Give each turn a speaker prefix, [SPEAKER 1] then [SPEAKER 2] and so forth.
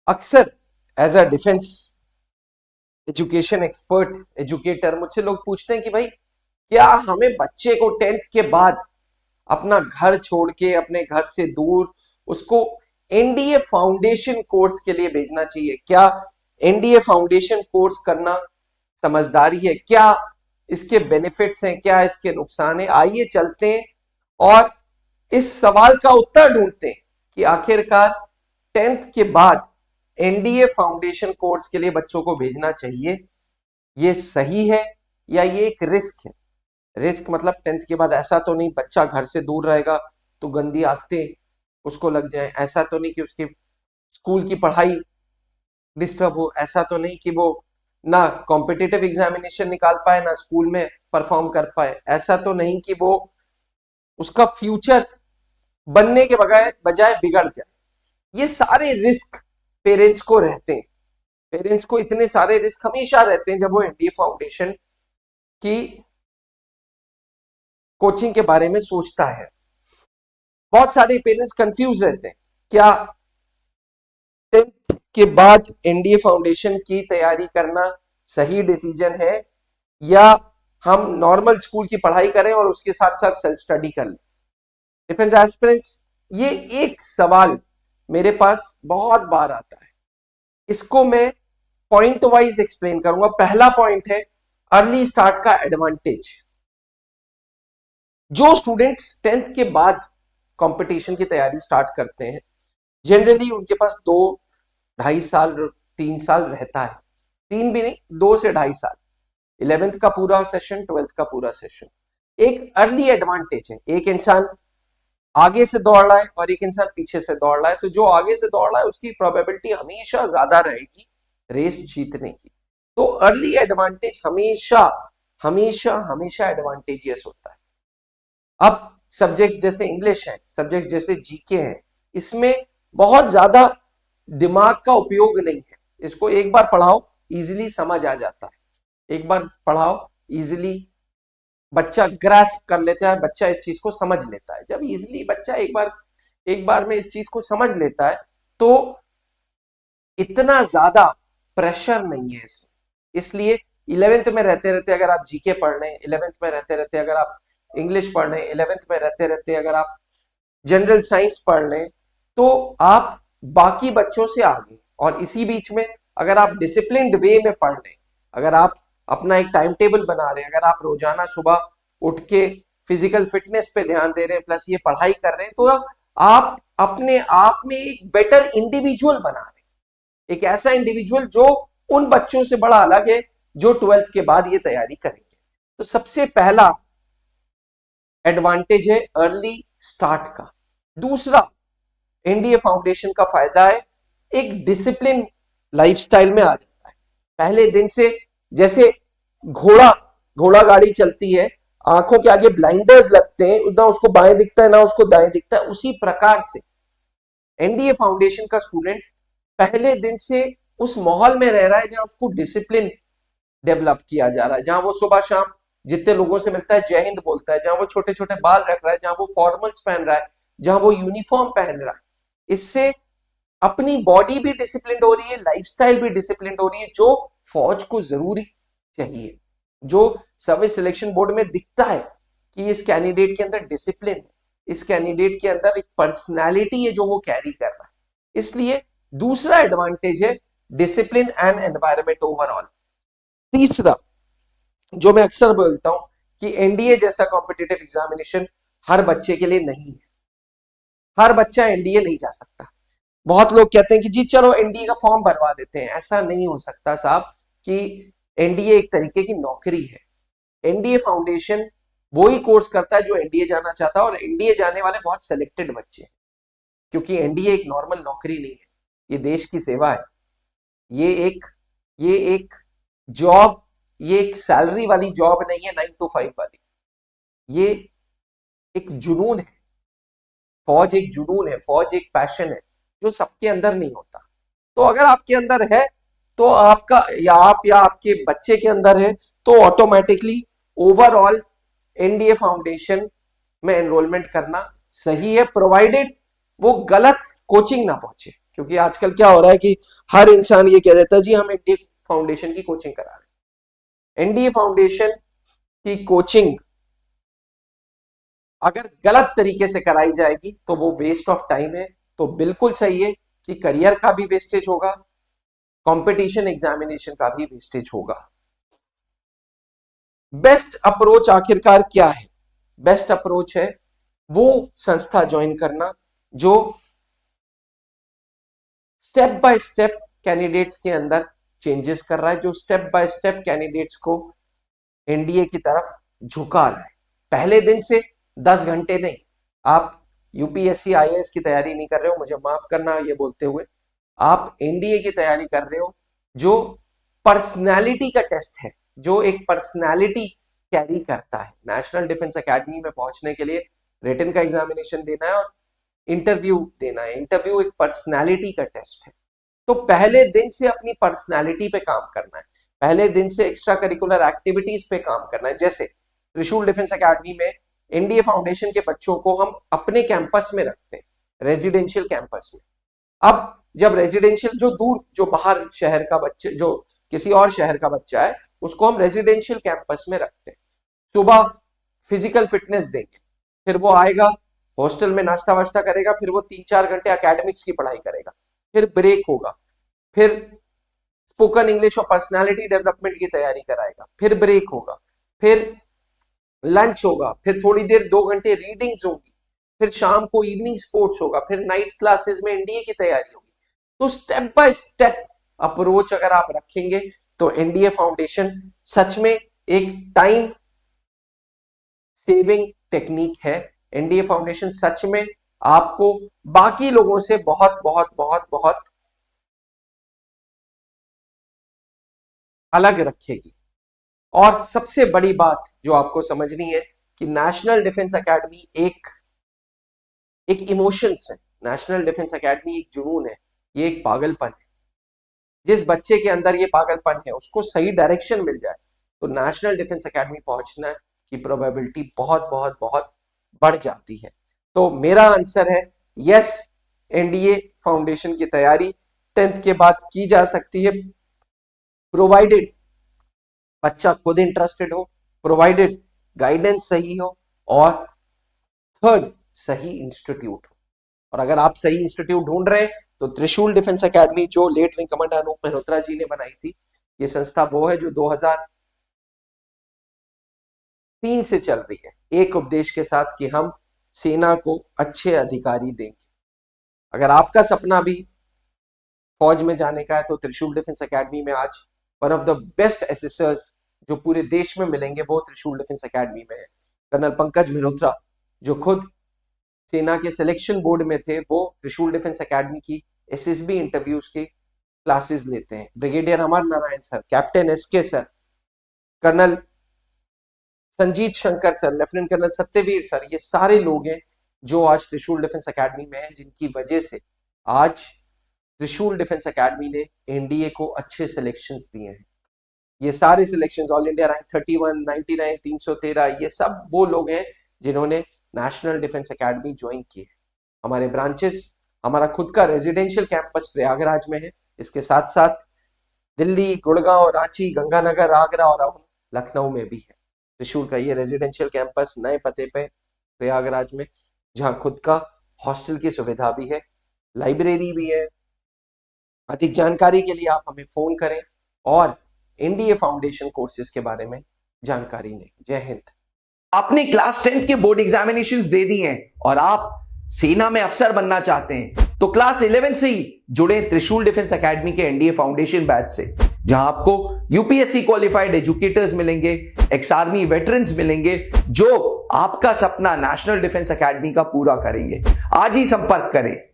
[SPEAKER 1] अक्सर as a defence education expert educator मुझसे लोग पूछते हैं कि भाई क्या हमें बच्चे को 10th के बाद अपना घर छोड़ के अपने घर से दूर उसको एनडीए फाउंडेशन कोर्स के लिए भेजना चाहिए? क्या एनडीए फाउंडेशन कोर्स करना समझदारी है? क्या इसके बेनिफिट्स हैं, क्या इसके नुकसान है? आइए चलते हैं और इस सवाल का उत्तर ढूंढते हैं कि आखिरकार 10th के बाद एनडीए फाउंडेशन कोर्स के लिए बच्चों को भेजना चाहिए, ये सही है या ये एक रिस्क है? रिस्क मतलब 10th के बाद ऐसा तो नहीं बच्चा घर से दूर रहेगा तो गंदी आदतें उसको लग जाए, ऐसा तो नहीं कि उसकी स्कूल की पढ़ाई डिस्टर्ब हो, ऐसा तो नहीं कि वो ना कॉम्पिटिटिव एग्जामिनेशन निकाल पाए ना स्कूल में परफॉर्म कर पाए, ऐसा तो नहीं कि वो उसका फ्यूचर बनने के बजाय बिगड़ जाए। ये सारे रिस्क पेरेंट्स को रहते हैं। पेरेंट्स को इतने सारे रिस्क हमेशा रहते हैं जब वो एनडीए फाउंडेशन की कोचिंग के बारे में सोचता है। बहुत सारे पेरेंट्स कंफ्यूज रहते हैं, क्या 10th के बाद एनडीए फाउंडेशन की तैयारी करना सही डिसीजन है या हम नॉर्मल स्कूल की पढ़ाई करें और उसके साथ साथ सेल्फ स्टडी कर लें? डिफेंस एस्पिरेंट्स, ये एक सवाल मेरे पास बहुत बार आता है। इसको मैं पॉइंट वाइज एक्सप्लेन करूंगा। पहला पॉइंट है अर्ली स्टार्ट का एडवांटेज। जो स्टूडेंट्स 10th के बाद कंपटीशन की तैयारी स्टार्ट करते हैं जनरली उनके पास 2-2.5 साल 3 साल रहता है, 3 भी नहीं, 2 से 2.5 साल, 11th का पूरा सेशन, 12th का पूरा सेशन। एक अर्ली एडवांटेज है, एक इंसान आगे से दौड़ रहा है और एक इंसान पीछे से दौड़ रहा है, तो जो आगे से दौड़ रहा है उसकी प्रोबेबिलिटी हमेशा ज्यादा रहेगी रेस जीतने की। तो अर्ली एडवांटेज हमेशा हमेशा हमेशा एडवांटेजियस होता है। अब सब्जेक्ट्स जैसे इंग्लिश है, सब्जेक्ट्स जैसे जीके हैं, इसमें बहुत ज्यादा दिमाग का उपयोग नहीं है। इसको एक बार पढ़ाओ इजीली समझ आ जाता है, एक बार पढ़ाओ इजीली बच्चा ग्रास्प कर लेता है, बच्चा इस चीज को समझ लेता है। जब इजीली बच्चा एक बार में इस चीज को समझ लेता है तो इतना ज्यादा प्रेशर नहीं है इसमें। इसलिए 11th में रहते रहते अगर आप जीके पढ़ रहे हैं, 11th में रहते रहते अगर आप इंग्लिश पढ़ रहे हैं, 11th में रहते रहते अगर आप जनरल साइंस पढ़ लें तो आप बाकी बच्चों से आगे। और इसी बीच में अगर आप डिसिप्लिन्ड वे में पढ़ लें, अगर आप अपना एक टाइम टेबल बना रहे हैं, अगर आप रोजाना सुबह उठ के फिजिकल फिटनेस पे ध्यान दे रहे हैं प्लस ये पढ़ाई कर रहे हैं, तो आप अपने आप में एक बेटर इंडिविजुअल बना रहे हैं, एक ऐसा इंडिविजुअल जो उन बच्चों से बड़ा अलग है जो 12th के बाद ये तैयारी करेंगे। तो सबसे पहला एडवांटेज है अर्ली स्टार्ट का। दूसरा एनडीए फाउंडेशन का फायदा है एक डिसिप्लिन लाइफस्टाइल में आ जाता है। पहले दिन से जैसे घोड़ा गाड़ी चलती है, आंखों के आगे ब्लाइंडर्स लगते हैं, ना उसको बाएं दिखता है ना उसको दाएं दिखता है, उसी प्रकार से एनडीए फाउंडेशन का स्टूडेंट पहले दिन से उस माहौल में रह रहा है जहां उसको डिसिप्लिन डेवलप किया जा रहा है, जहां वो सुबह शाम जितने लोगों से मिलता है जय हिंद बोलता है, जहां वो छोटे छोटे बाल रख रहा है, जहां वो फॉर्मल्स पहन रहा है, जहां वो यूनिफॉर्म पहन रहा है। इससे अपनी बॉडी भी डिसिप्लिन हो रही है, लाइफस्टाइल भी डिसिप्लिन हो रही है, जो फौज को जरूरी चाहिए, जो सर्विस सिलेक्शन बोर्ड में दिखता है कि इस कैंडिडेट के अंदर डिसिप्लिन है, इस कैंडिडेट के अंदर एक पर्सनैलिटी है जो वो कैरी कर रहा है। इसलिए दूसरा एडवांटेज है डिसिप्लिन एंड एनवायरमेंट ओवरऑल। तीसरा जो मैं अक्सर बोलता हूं कि एनडीए जैसा कॉम्पिटिटिव एग्जामिनेशन हर बच्चे के लिए नहीं है, हर बच्चा एनडीए नहीं जा सकता। बहुत लोग कहते हैं कि जी चलो एनडीए का फॉर्म भरवा देते हैं, ऐसा नहीं हो सकता साहब कि एनडीए एक तरीके की नौकरी है। एनडीए फाउंडेशन वो ही कोर्स करता है जो एनडीए जाना चाहता है, और एनडीए जाने वाले बहुत सिलेक्टेड बच्चे हैं, क्योंकि एनडीए एक नॉर्मल नौकरी नहीं है, ये देश की सेवा है, ये एक जॉब, ये एक सैलरी वाली जॉब नहीं है 9 to 5 वाली, ये एक जुनून है। फौज एक जुनून है, फौज एक पैशन है जो सबके अंदर नहीं होता। तो अगर आपके अंदर है तो आपका या आपके बच्चे के अंदर है तो ऑटोमेटिकली ओवरऑल एनडीए फाउंडेशन में एनरोलमेंट करना सही है, प्रोवाइडेड वो गलत कोचिंग ना पहुंचे। क्योंकि आजकल क्या हो रहा है कि हर इंसान ये कह देता है जी हम एनडीए फाउंडेशन की कोचिंग करा रहे हैं। एनडीए फाउंडेशन की कोचिंग अगर गलत तरीके से कराई जाएगी तो वो वेस्ट ऑफ टाइम है। तो बिल्कुल सही है कि करियर का भी वेस्टेज होगा, कंपटीशन एग्जामिनेशन का भी वेस्टेज होगा। बेस्ट अप्रोच आखिरकार क्या है? बेस्ट अप्रोच है वो संस्था ज्वाइन करना जो स्टेप बाय स्टेप कैंडिडेट्स के अंदर चेंजेस कर रहा है, जो स्टेप बाय स्टेप कैंडिडेट्स को एनडीए की तरफ झुका रहा है। पहले दिन से 10 घंटे नहीं, आप यूपीएससी आईएएस की तैयारी नहीं कर रहे हो, मुझे माफ करना ये बोलते हुए, आप एनडीए की तैयारी कर रहे हो जो पर्सनैलिटी का टेस्ट है, जो एक पर्सनैलिटी कैरी करता है। नेशनल डिफेंस एकेडमी में पहुंचने के लिए रिटन का एग्जामिनेशन देना है और इंटरव्यू देना है। इंटरव्यू एक पर्सनैलिटी का टेस्ट है। तो पहले दिन से अपनी पर्सनैलिटी पे काम करना है, पहले दिन से एक्स्ट्रा करिकुलर एक्टिविटीज पे काम करना है। जैसे त्रिशूल डिफेंस एकेडमी में एनडीए फाउंडेशन के बच्चों को हम अपने कैंपस में रखते हैं, रेजिडेंशियल कैंपस में। अब जब रेजिडेंशियल जो दूर, जो बाहर शहर का बच्चे, जो किसी और शहर का बच्चा है, उसको हम रेजिडेंशियल कैंपस में रखते हैं। सुबह फिजिकल फिटनेस देंगे, फिर वो आएगा हॉस्टल में नाश्ता वाश्ता करेगा, फिर वो 3-4 घंटे एकेडमिक्स की पढ़ाई करेगा, फिर ब्रेक होगा, फिर स्पोकन इंग्लिश और पर्सनालिटी डेवलपमेंट की तैयारी कराएगा, फिर ब्रेक होगा, फिर लंच होगा, फिर थोड़ी देर 2 घंटे रीडिंग्स होगी, फिर शाम को इवनिंग स्पोर्ट्स होगा, फिर नाइट क्लासेस में एनडीए की तैयारी होगी। तो स्टेप बाय स्टेप अप्रोच अगर आप रखेंगे तो एनडीए फाउंडेशन सच में एक टाइम सेविंग टेक्निक है। एनडीए फाउंडेशन सच में आपको बाकी लोगों से बहुत बहुत बहुत बहुत अलग रखेगी। और सबसे बड़ी बात जो आपको समझनी है कि नेशनल डिफेंस एकेडमी एक इमोशंस है, नेशनल डिफेंस एकेडमी एक जुनून है, ये एक पागलपन है। जिस बच्चे के अंदर ये पागलपन है उसको सही डायरेक्शन मिल जाए तो नेशनल डिफेंस एकेडमी पहुंचना की प्रोबेबिलिटी बहुत बहुत बहुत बढ़ जाती है। तो मेरा आंसर है यस, एनडीए फाउंडेशन की तैयारी 10th के बाद की जा सकती है, प्रोवाइडेड बच्चा खुद इंटरेस्टेड हो, प्रोवाइडेड गाइडेंस सही हो, और थर्ड सही इंस्टीट्यूट हो। और अगर आप सही इंस्टीट्यूट ढूंढ रहे हैं तो त्रिशूल डिफेंस एकेडमी जो late wing commander Anoop Malhotra ji ने बनाई थी, ये संस्था वो है जो 2003 से चल रही है, एक उपदेश के साथ कि हम सेना को अच्छे अधिकारी देंगे। अगर आपका सपना भी फौज में जाने का है तो त्रिशूल डिफेंस एकेडमी में आज one of the best assessors जो पूरे देश में मिलेंगे वो त्रिशूल डिफेंस एकेडमी में है। कर्नल पंकज मल्होत्रा जो खुद सेना के सिलेक्शन बोर्ड में थे, वो त्रिशूल डिफेंस एकेडमी की एसएसबी इंटरव्यूज की क्लासेस लेते हैं। Brigadier Amar Narayan sir, captain SK sir, colonel Sanjeet Shankar sir, lieutenant colonel Satyavir sir, ये सारे लोग हैं जो आज त्रिशूल डिफेंस एकेडमी में हैं, जिनकी वजह से आज त्रिशूल डिफेंस एकेडमी ने एनडीए को अच्छे सिलेक्शंस दिए हैं। ये सारे सिलेक्शंस, ऑल इंडिया रैंक 31, 99, 313, ये सब वो लोग हैं जिन्होंने नेशनल डिफेंस एकेडमी ज्वाइन की है। हमारे ब्रांचेस, हमारा खुद का रेजिडेंशियल कैंपस प्रयागराज में है, इसके साथ साथ दिल्ली, गुड़गांव, रांची, गंगानगर, आगरा और अब लखनऊ में भी है त्रिशूल का ये रेजिडेंशियल कैंपस नए पते पे प्रयागराज में, जहां खुद का हॉस्टल की सुविधा भी है, लाइब्रेरी भी है। अधिक जानकारी के लिए आप हमें फोन करें और एनडीए फाउंडेशन कोर्सेज के बारे में जानकारी लें। जय हिंद।
[SPEAKER 2] आपने क्लास 10th के बोर्ड एग्जामिनेशंस दे दिए हैं और आप सेना में अफसर बनना चाहते हैं तो क्लास 11 से ही जुड़े त्रिशूल डिफेंस एकेडमी के एनडीए फाउंडेशन बैच से, जहां आपको यूपीएससी क्वालिफाइड एजुकेटर्स मिलेंगे, एक्स आर्मी वेटरन्स मिलेंगे जो आपका सपना नेशनल डिफेंस एकेडमी का पूरा करेंगे। आज ही संपर्क करें।